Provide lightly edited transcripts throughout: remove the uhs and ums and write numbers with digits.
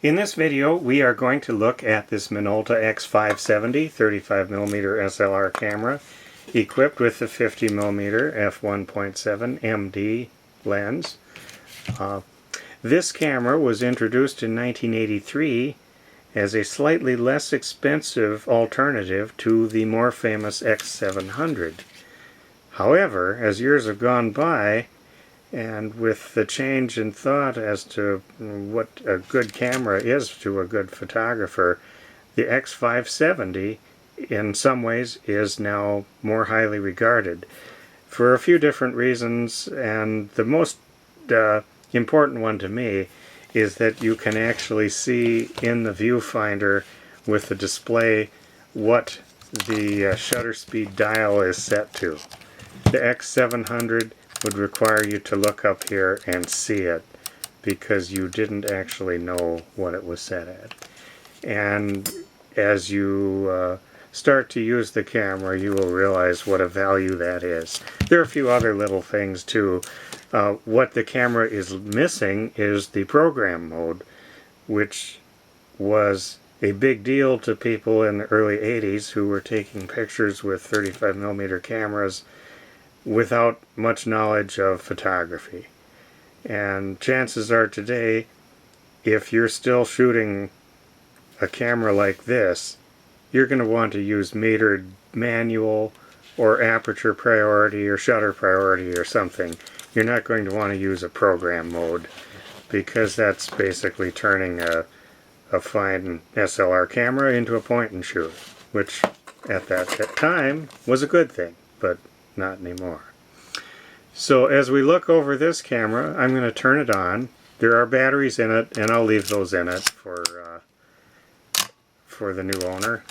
In this video we are going to look at this Minolta X-570 35mm SLR camera equipped with the 50mm F1.7 MD lens. This camera was introduced in 1983 as a slightly less expensive alternative to the more famous X700. However, as years have gone by, and with the change in thought as to what a good camera is to a good photographer, the X-570 in some ways is now more highly regarded for a few different reasons, and the most important one to me is that you can actually see in the viewfinder with the display what the shutter speed dial is set to. The X700 would require you to look up here and see it because you didn't actually know what it was set at. And as you start to use the camera, you will realize what a value that is. There are a few other little things too. What the camera is missing is the program mode, which was a big deal to people in the early 80s who were taking pictures with 35mm cameras without much knowledge of photography. And chances are today, if you're still shooting a camera like this, you're going to want to use metered manual or aperture priority or shutter priority or something. You're not going to want to use a program mode because that's basically turning a fine SLR camera into a point and shoot, which at that time was a good thing, but not anymore. So as we look over this camera, I'm going to turn it on. There are batteries in it, and I'll leave those in it for the new owner.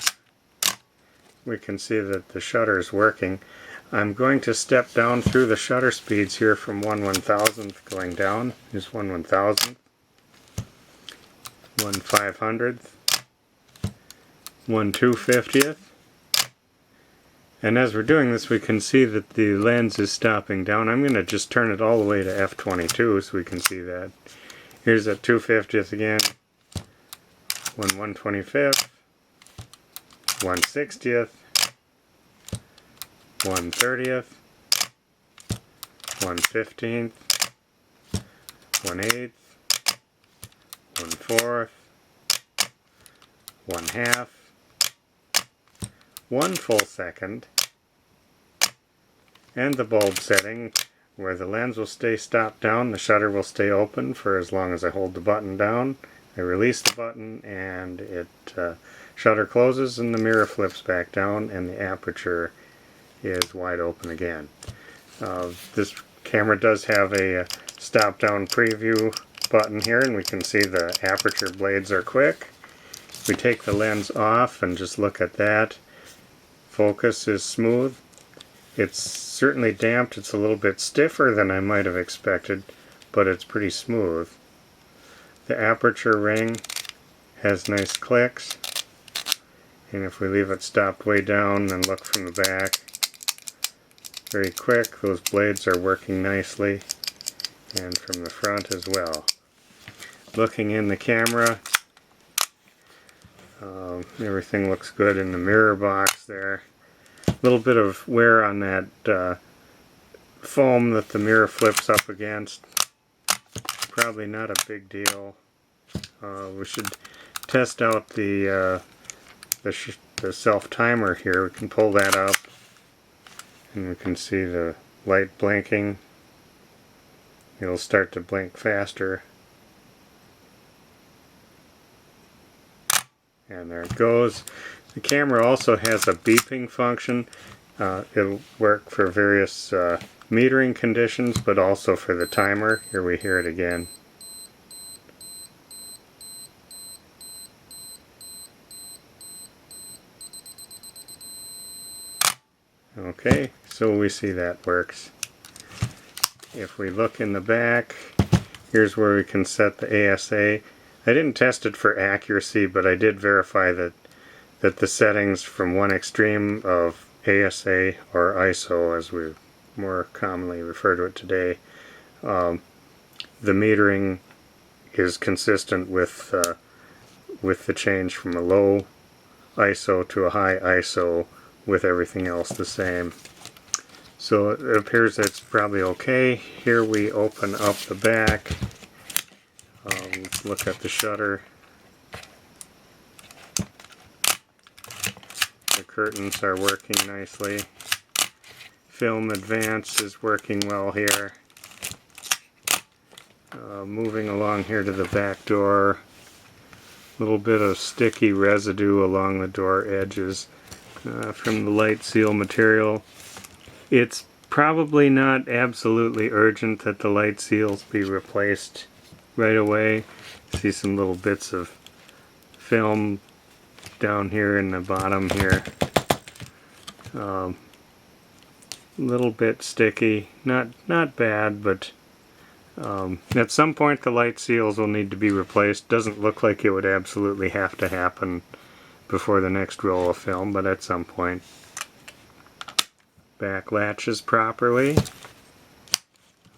We can see that the shutter is working. I'm going to step down through the shutter speeds here from 1/1000th going down. Here's 1/1000th, 1/500th, 1/250th. And as we're doing this, we can see that the lens is stopping down. I'm going to just turn it all the way to f22 so we can see that. Here's at 2/50th again, 1/125th, 1/60th, 1/30th, 1/15th, 1/8th, 1/4th, 1/2, 1 full second, and the bulb setting where the lens will stay stopped down, the shutter will stay open for as long as I hold the button down. I release the button and it shutter closes and the mirror flips back down and the aperture is wide open again. This camera does have a stop down preview button here, and we can see the aperture blades are quick. We take the lens off and just look at that. Focus is smooth. It's certainly damped. It's a little bit stiffer than I might have expected, but it's pretty smooth. The aperture ring has nice clicks, and if we leave it stopped way down and look from the back, very quick. Those blades are working nicely, and from the front as well. Looking in the camera, everything looks good in the mirror box there. A little bit of wear on that foam that the mirror flips up against. Probably not a big deal. We should test out the self-timer here. We can pull that up and we can see the light blinking. It'll start to blink faster. And there it goes. The camera also has a beeping function. It'll work for various metering conditions, but also for the timer. Here we hear it again. Okay, so we see that works. If we look in the back, here's where we can set the ASA. I didn't test it for accuracy, but I did verify that the settings from one extreme of ASA, or ISO as we more commonly refer to it today, the metering is consistent with with the change from a low ISO to a high ISO with everything else the same. So it appears that's probably okay. Here we open up the back, look at the shutter. The curtains are working nicely. Film Advance is working well here. Moving along here to the back door, a little bit of sticky residue along the door edges from the light seal material. It's probably not absolutely urgent that the light seals be replaced right away. See some little bits of film down here in the bottom here. Little bit sticky, not bad, but at some point the light seals will need to be replaced. Doesn't look like it would absolutely have to happen before the next roll of film, but at some point. Back latches properly.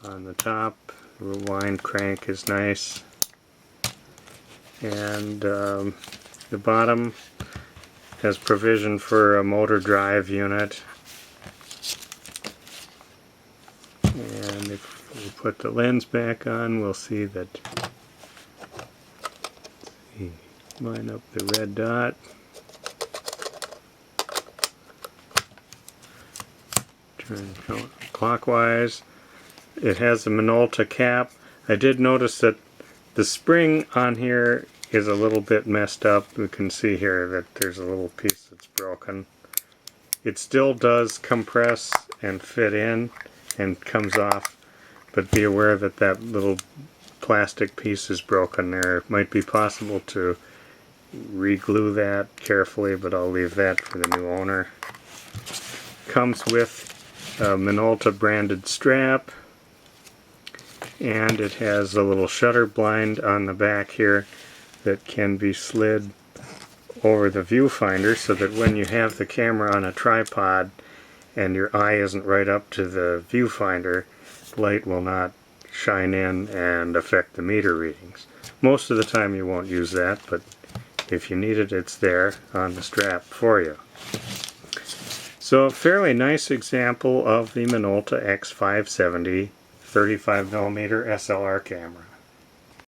On the top, the rewind crank is nice. And the bottom has provision for a motor drive unit. And if we put the lens back on, we'll see that, line up the red dot. Turn clockwise. It has a Minolta cap. I did notice that the spring on here is a little bit messed up. We can see here that there's a little piece that's broken. It still does compress and fit in and comes off, but be aware that that little plastic piece is broken there. It might be possible to re-glue that carefully, but I'll leave that for the new owner. Comes with a Minolta branded strap, and it has a little shutter blind on the back here that can be slid over the viewfinder so that when you have the camera on a tripod and your eye isn't right up to the viewfinder, light will not shine in and affect the meter readings. Most of the time you won't use that, but if you need it, it's there on the strap for you. So a fairly nice example of the Minolta X-570 35mm SLR camera.